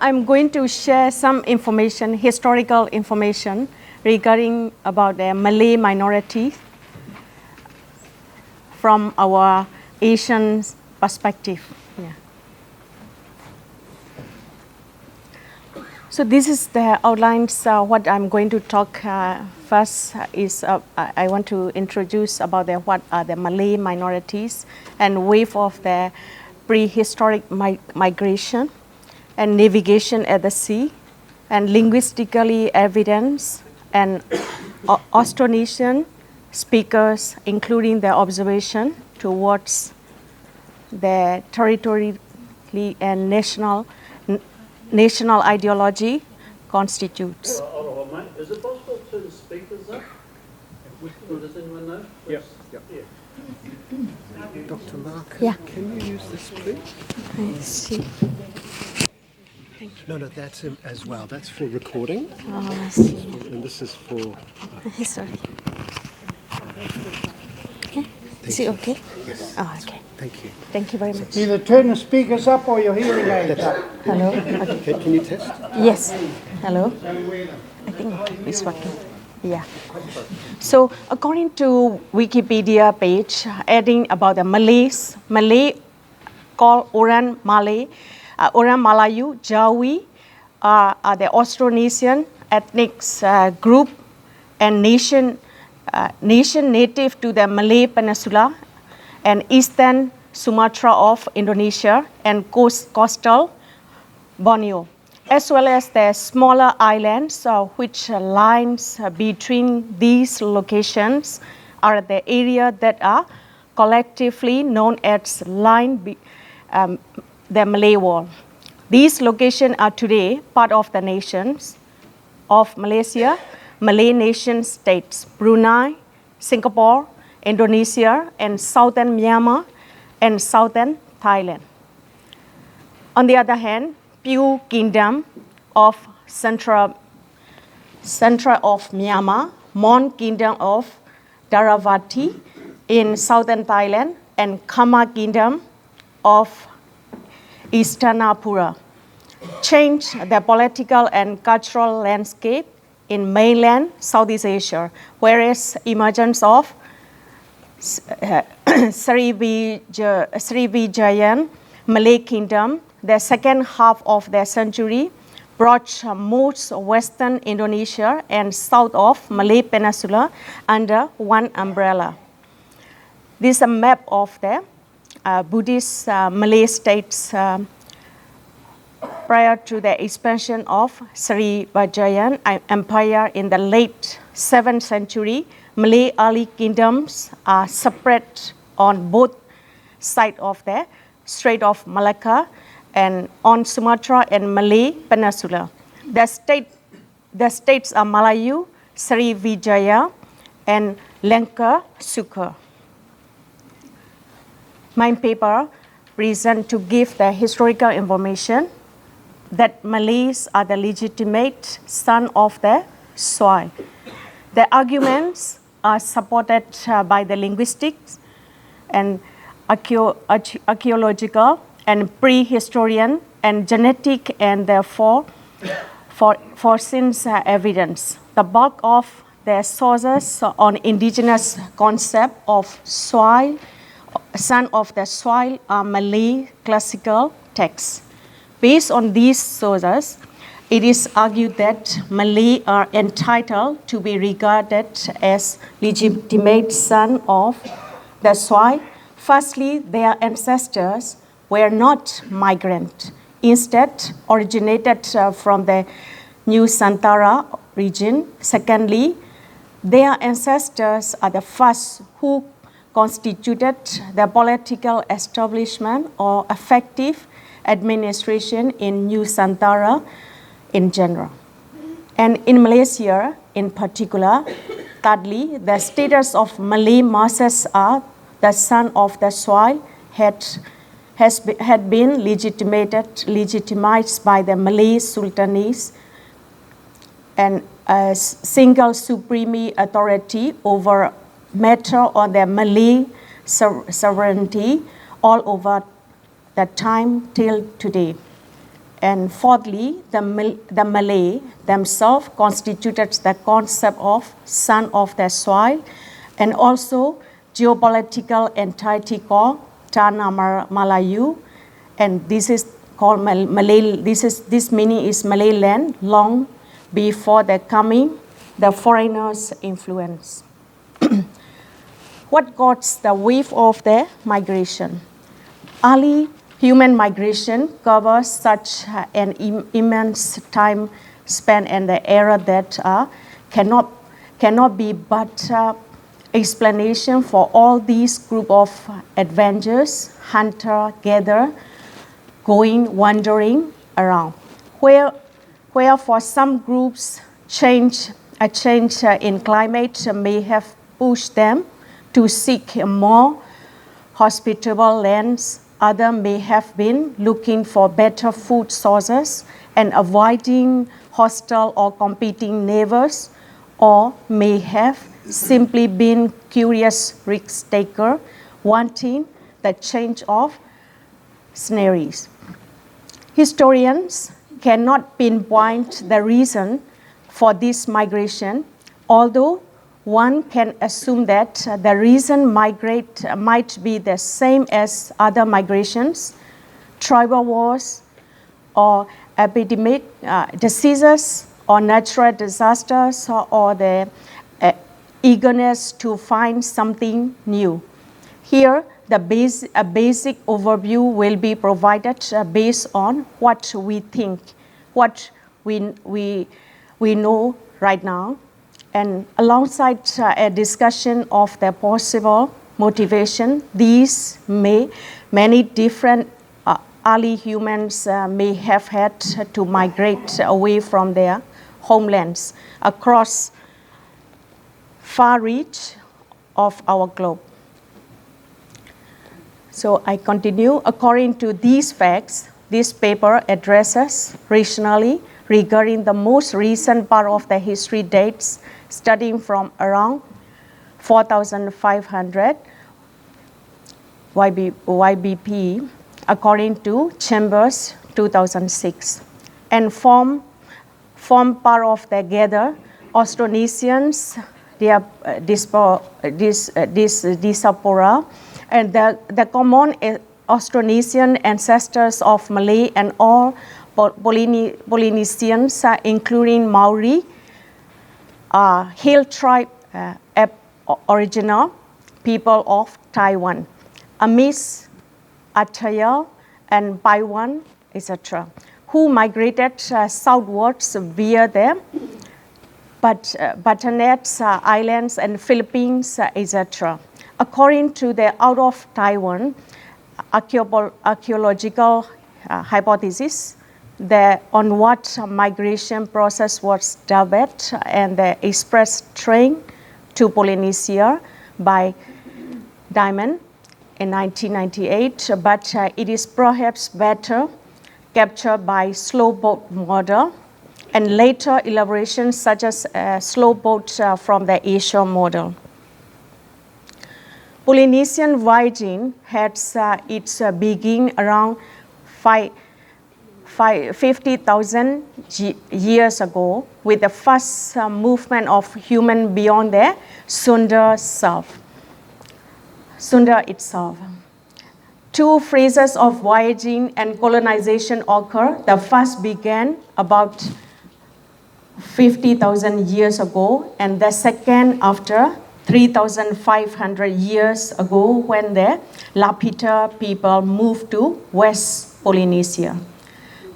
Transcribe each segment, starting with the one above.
I'm going to share some information, historical information regarding about the Malay minority from our Asian perspective. Yeah. So this is the outlines. What I'm going to talk first is I want to introduce about what are the Malay minorities and wave of the prehistoric migration and navigation at the sea and linguistically evidence and Austronesian speakers, including their observation towards the territorially and national ideology constitutes. Is it possible to turn the speakers up? Does anyone know? Yep. Yeah. Dr. Mark, Yeah. can you use this, please? I see. No, that's as well. That's for recording, Oh, I see. and this is for... Sorry. Okay. Is it okay? Yes. Oh, okay. Thank you. Thank you very much. Either turn the speakers up or your hearing aids up. Hello. Okay. Can you test? Yes. Hello. I think it's working. Yeah. So according to Wikipedia page, adding about the Malays, Malay called Orang Malay, Orang Malayu, Jawi are the Austronesian ethnic group and nation native to the Malay Peninsula and eastern Sumatra of Indonesia and coastal Borneo, as well as the smaller islands which lines between these locations are the area that are collectively known as the Malay Wall. These locations are today part of the nations of Malaysia, Malay nation states, Brunei, Singapore, Indonesia, and southern Myanmar and southern Thailand. On the other hand, Pew Kingdom of Central of Myanmar, Mon Kingdom of Dharavati in southern Thailand, and Khmer Kingdom of Istanapura changed the political and cultural landscape in mainland Southeast Asia, whereas emergence of Srivijayan Malay Kingdom, the second half of the century, brought most western Indonesia and south of Malay Peninsula under one umbrella. This is a map of the Buddhist Malay states prior to the expansion of Srivijayan Empire in the late 7th century. Malay early kingdoms are separate on both sides of the Strait of Malacca and on Sumatra and Malay Peninsula. The states are Malayu, Srivijaya, and Lanka Suka. My paper present to give the historical information that Malays are the legitimate son of the soil. The arguments are supported by the linguistics and archaeological and prehistorian and genetic and therefore for since evidence. The bulk of the sources on indigenous concept of soil, son of the soil, are Malay classical texts. Based on these sources, it is argued that Malay are entitled to be regarded as legitimate son of the soil. Firstly, their ancestors were not migrant, instead originated from the New Santara region. Secondly, their ancestors are the first who constituted the political establishment or effective administration in New Santara in general. And in Malaysia in particular, thirdly, the status of Malay masses are the son of the soil had been legitimized by the Malay sultanates and a single supreme authority over matter on the Malay sovereignty all over the time till today. And fourthly, the Malay themselves constituted the concept of son of the soil, and also geopolitical entity called Tanah Malayu, and this is called Malay. This meaning is Malay land long before the foreigners' influence. What caused the wave of the migration? Early human migration covers such an immense time span and the era that cannot be but explanation for all these group of adventurers, hunter, gatherer, going, wandering around, where for some groups a change in climate may have pushed them to seek more hospitable lands. Others may have been looking for better food sources and avoiding hostile or competing neighbors, or may have simply been curious risk takers wanting the change of scenarios. Historians cannot pinpoint the reason for this migration, although one can assume that the reason might be the same as other migrations, tribal wars, or epidemic diseases, or natural disasters, or the eagerness to find something new. Here, a basic overview will be provided based on what we think, what we know right now, and alongside a discussion of the possible motivation, many different early humans may have had to migrate away from their homelands across far reach of our globe. So I continue. According to these facts, this paper addresses rationally regarding the most recent part of the history dates, studying from around 4,500 YBP, according to Chambers 2006, and form part of the gather Austronesians, diaspora, and the common Austronesian ancestors of Malay and all Polynesians, including Maori, hill tribe original people of Taiwan, Amis, Atayal, and Paiwan, etc., who migrated southwards via the Batanet Islands and Philippines, etc. According to the out of Taiwan archaeological hypothesis, the onward migration process was developed and the express train to Polynesia by Diamond in 1998, but it is perhaps better captured by slow boat model and later elaborations such as slow boat from the Asia model. Polynesian voyaging had its beginning around 50,000 years ago with the first movement of human beyond the Sunda itself. Two phases of voyaging and colonization occur. The first began about 50,000 years ago, and the second after 3,500 years ago when the Lapita people moved to West Polynesia.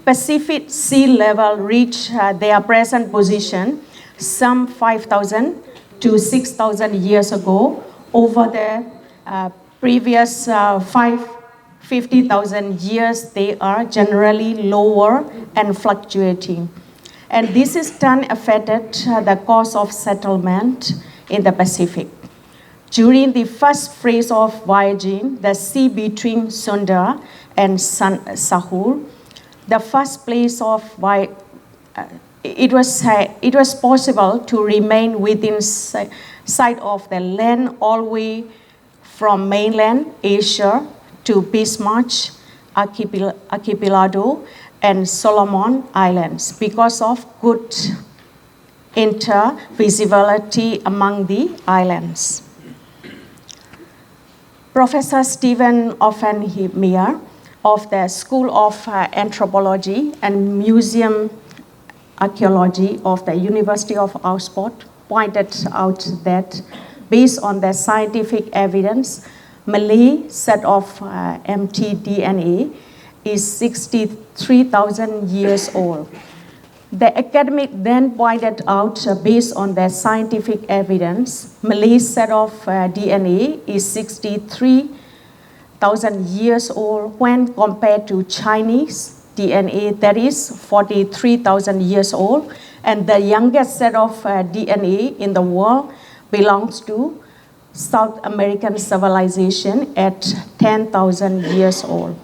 Pacific sea level reached their present position some 5,000 to 6,000 years ago. Over the previous 50,000 years, they are generally lower and fluctuating. And this is turn affected the course of settlement in the Pacific. During the first phase of voyaging, the sea between Sunda and Sahul, the first place of it was possible to remain within sight of the land all the way from mainland Asia to Bismarck Archipelago and Solomon Islands because of good intervisibility among the islands. Professor Stephen Offenheimer of the School of Anthropology and Museum Archaeology of the University of Oxford pointed out that based on the scientific evidence, Malay set of mtDNA is 63,000 years old. The academic then pointed out, based on the scientific evidence, Malay set of DNA is 63,000 years old when compared to Chinese DNA that is 43,000 years old, and the youngest set of DNA in the world belongs to South American civilization at 10,000 years old.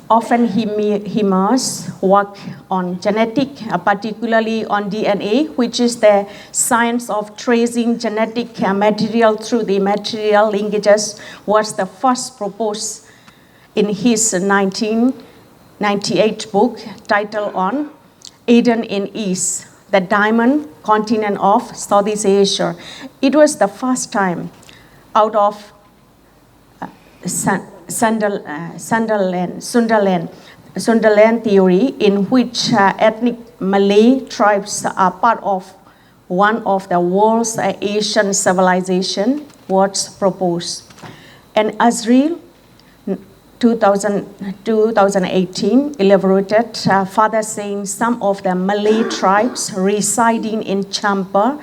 Offenheimer's work on genetics, particularly on DNA, which is the science of tracing genetic material through the material linkages, was the first proposed in his 1998 book titled on Eden in East, the Diamond Continent of Southeast Asia. It was the first time out of Sunderland theory in which ethnic Malay tribes are part of one of the world's Asian civilization was proposed. And Azril 2018 elaborated further saying some of the Malay tribes residing in Champa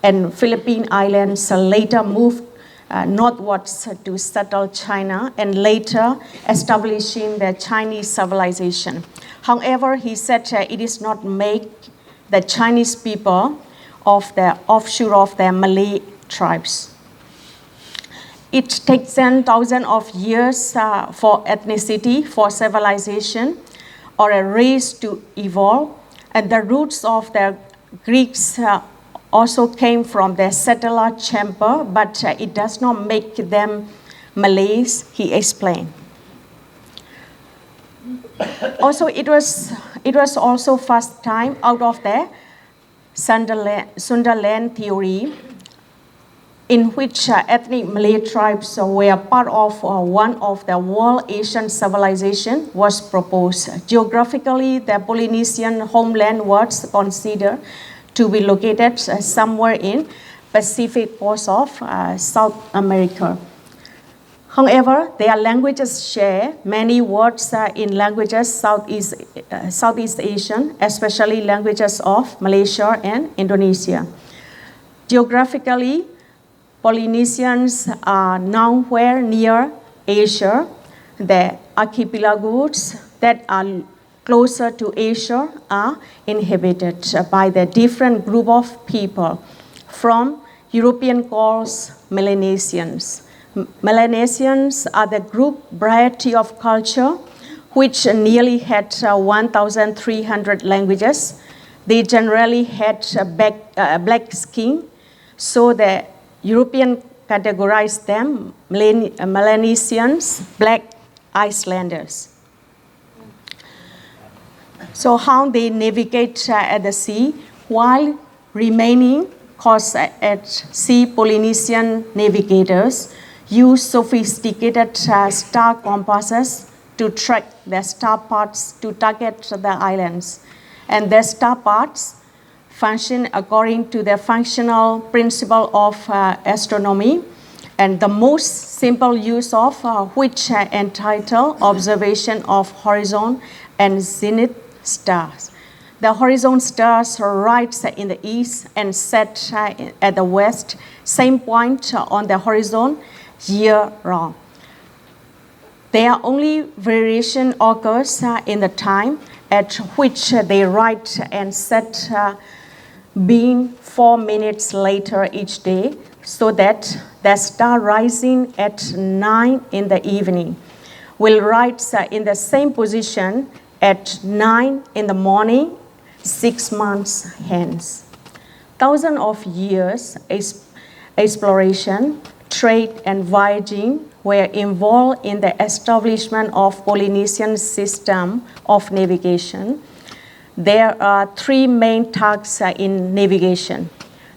and Philippine Islands later moved northwards to settle China and later establishing the Chinese civilization. However, he said it is not make the Chinese people of the offshoot of the Malay tribes. It takes 10,000 of years for ethnicity, for civilization, or a race to evolve. And the roots of the Greeks also came from the settler Champa, but it does not make them Malays, he explained. Also, it was also first time out of the Sunderland theory in which ethnic Malay tribes were part of one of the world Asian civilization was proposed. Geographically, the Polynesian homeland was considered to be located somewhere in Pacific coast of South America. However, their languages share many words in languages Southeast Asian, especially languages of Malaysia and Indonesia. Geographically, Polynesians are nowhere near Asia. The archipelagos that are closer to Asia are inhabited by the different group of people from European called Melanesians. Melanesians are the group variety of culture which nearly had 1,300 languages. They generally had black skin, so the European categorized them Melanesians, black Icelanders. So how they navigate at the sea while remaining, cause at sea Polynesian navigators use sophisticated star compasses to track the star paths to target the islands. And the star paths function according to the functional principle of astronomy, and the most simple use of which entitled observation of horizon and zenith stars. The horizon stars rise in the east and set at the west, same point on the horizon year round. Their only variation occurs in the time at which they rise and set, being 4 minutes later each day, so that the star rising at 9 in the evening will rise in the same position at 9 in the morning, 6 months hence. Thousands of years exploration trade and voyaging were involved in the establishment of Polynesian system of navigation. There are three main tasks in navigation.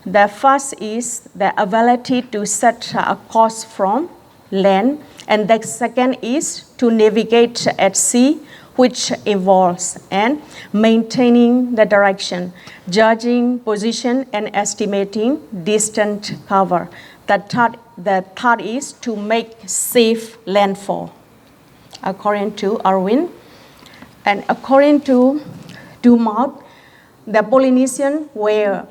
The first is the ability to set a course from land, and the second is to navigate at sea, which involves and maintaining the direction, judging position, and estimating distance cover. The third is to make safe landfall, according to Irwin. And according to Dumont, the Polynesians were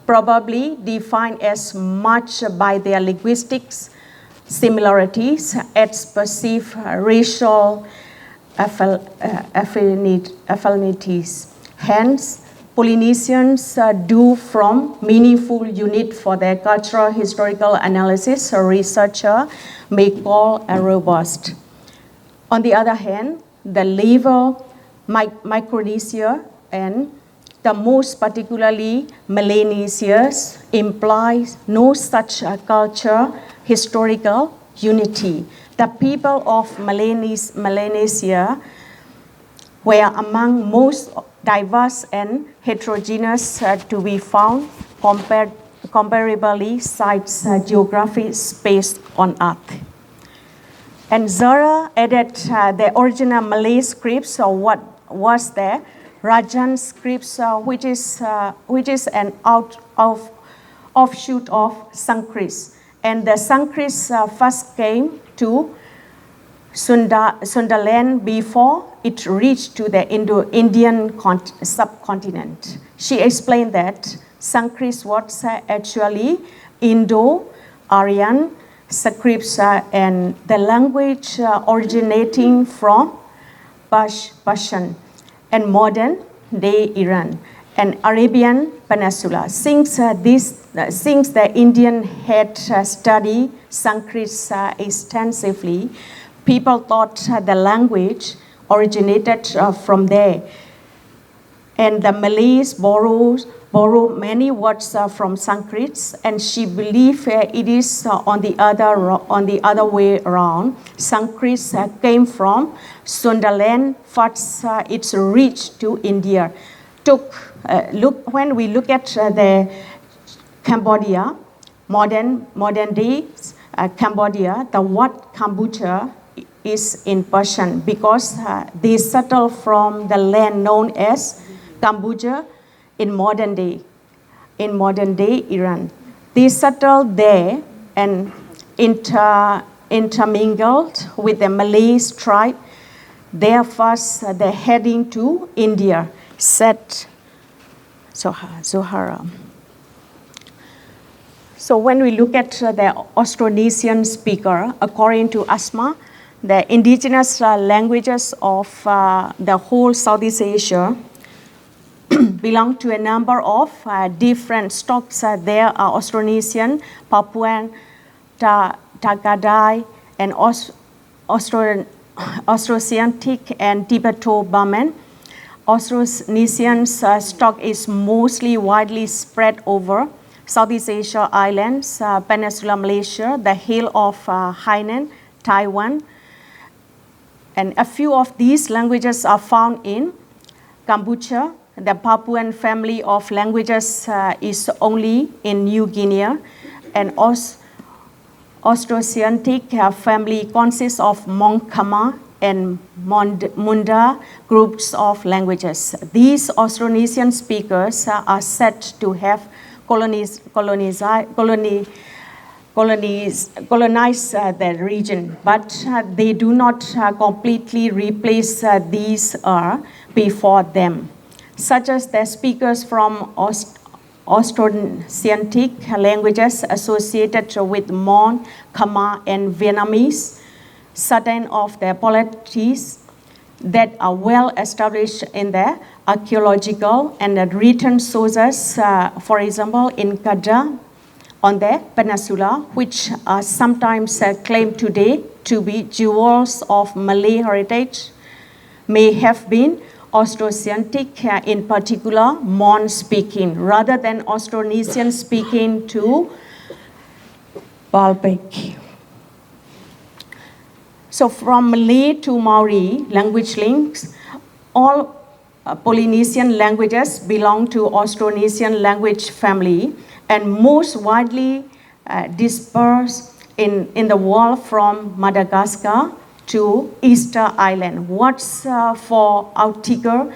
probably defined as much by their linguistics similarities as perceived racial affinities. Hence, Polynesians do from meaningful unit for their cultural historical analysis a researcher may call a robust. On the other hand, the level Micronesia and the most particularly Melanesia implies no such culture historical unity. The people of Melanesia were among most diverse and heterogeneous to be found comparably sized geographic space on Earth. And Zara added the original Malay scripts or what was there, Rajan scripts, which is an offshoot of Sanskrit. And the Sanskrit first came to Sundaland before it reached to the Indian subcontinent. She explained that Sanskrit was actually Indo-Aryan scripts and the language originating from Persian and modern day Iran and Arabian Peninsula. Since the Indian had studied Sanskrit extensively, people thought the language originated from there. And the Malays borrow many words from Sanskrit, and she believed it is on the other way around. Sanskrit came from Sundaland, first it's reached to India. When we look at the Cambodia, modern day Cambodia, the word Kambucha is in Persian because they settled from the land known as Kambuja in modern day Iran. They settled there and intermingled with the Malay tribe. They're heading to India, said Zohara. So when we look at the Austronesian speaker, according to Asma, the indigenous languages of the whole Southeast Asia belong to a number of different stocks. There are Austronesian, Papuan, Tagadai, and Austroasiatic and Tibeto-Burman. Austronesian stock is mostly widely spread over Southeast Asia islands, Peninsula Malaysia, the Hill of Hainan, Taiwan, and a few of these languages are found in Cambodia. The Papuan family of languages is only in New Guinea, and Austroasiatic family consists of Hmong Khmer and Munda groups of languages. These Austronesian speakers are said to have colonized the region, but they do not completely replace these before them, such as the speakers from Austroasiatic languages associated with Hmong, Khmer, and Vietnamese. Certain of the polities that are well established in the archaeological and the written sources, for example, in Kedah on the peninsula, which are sometimes claimed today to be jewels of Malay heritage, may have been Austronesiatic, in particular, Mon speaking, rather than Austronesian speaking to Balbec. So from Malay to Maori language links, all Polynesian languages belong to Austronesian language family and most widely dispersed in the world from Madagascar to Easter Island. What's for outrigger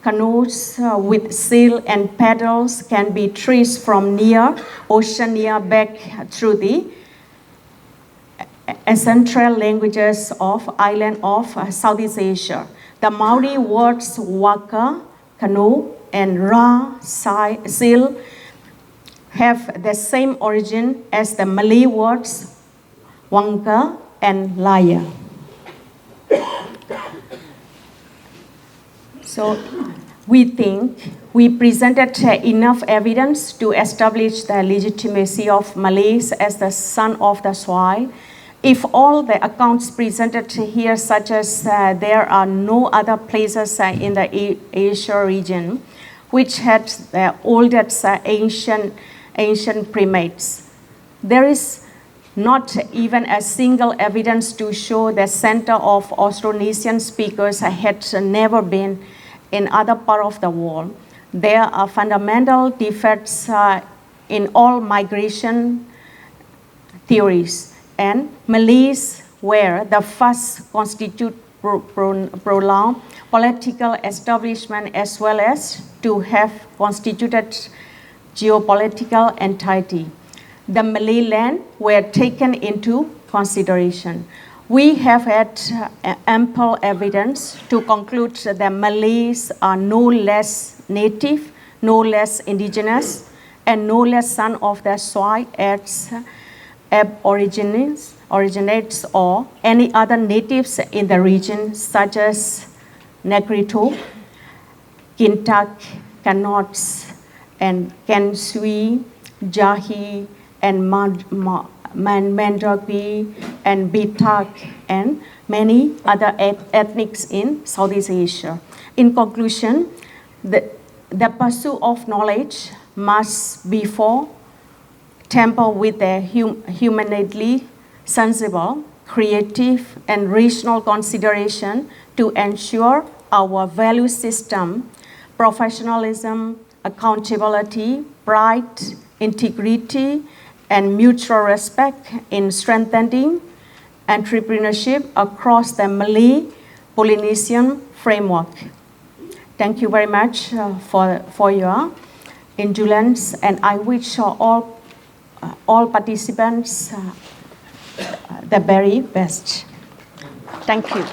canoes with sail and paddles can be traced from near Oceania back through the ancestral languages of island of Southeast Asia. The Maori words waka, canoe, and ra, sail have the same origin as the Malay words wangka and laya. So we think we presented enough evidence to establish the legitimacy of Malays as the son of the soil. If all the accounts presented here, such as there are no other places in the Asia region which had the oldest ancient primates, there is not even a single evidence to show the center of Austronesian speakers had never been in other part of the world. There are fundamental defects in all migration theories, and Malays were the first constitute prolonged political establishment as well as to have constituted geopolitical entity. The Malay land were taken into consideration. We have had ample evidence to conclude that Malays are no less native, no less indigenous, and no less son of the soil as originates or any other natives in the region such as Negrito, Kintak, Kanots, and Kensui, Jahi, and Mandragui, and Bitak, and many other ethnics in Southeast Asia. In conclusion, the pursuit of knowledge must be for temper with a humanly sensible, creative, and rational consideration to ensure our value system, professionalism, accountability, pride, integrity, and mutual respect in strengthening entrepreneurship across the Malay Polynesian framework. Thank you very much for your indulgence, and I wish all participants the very best. Thank you.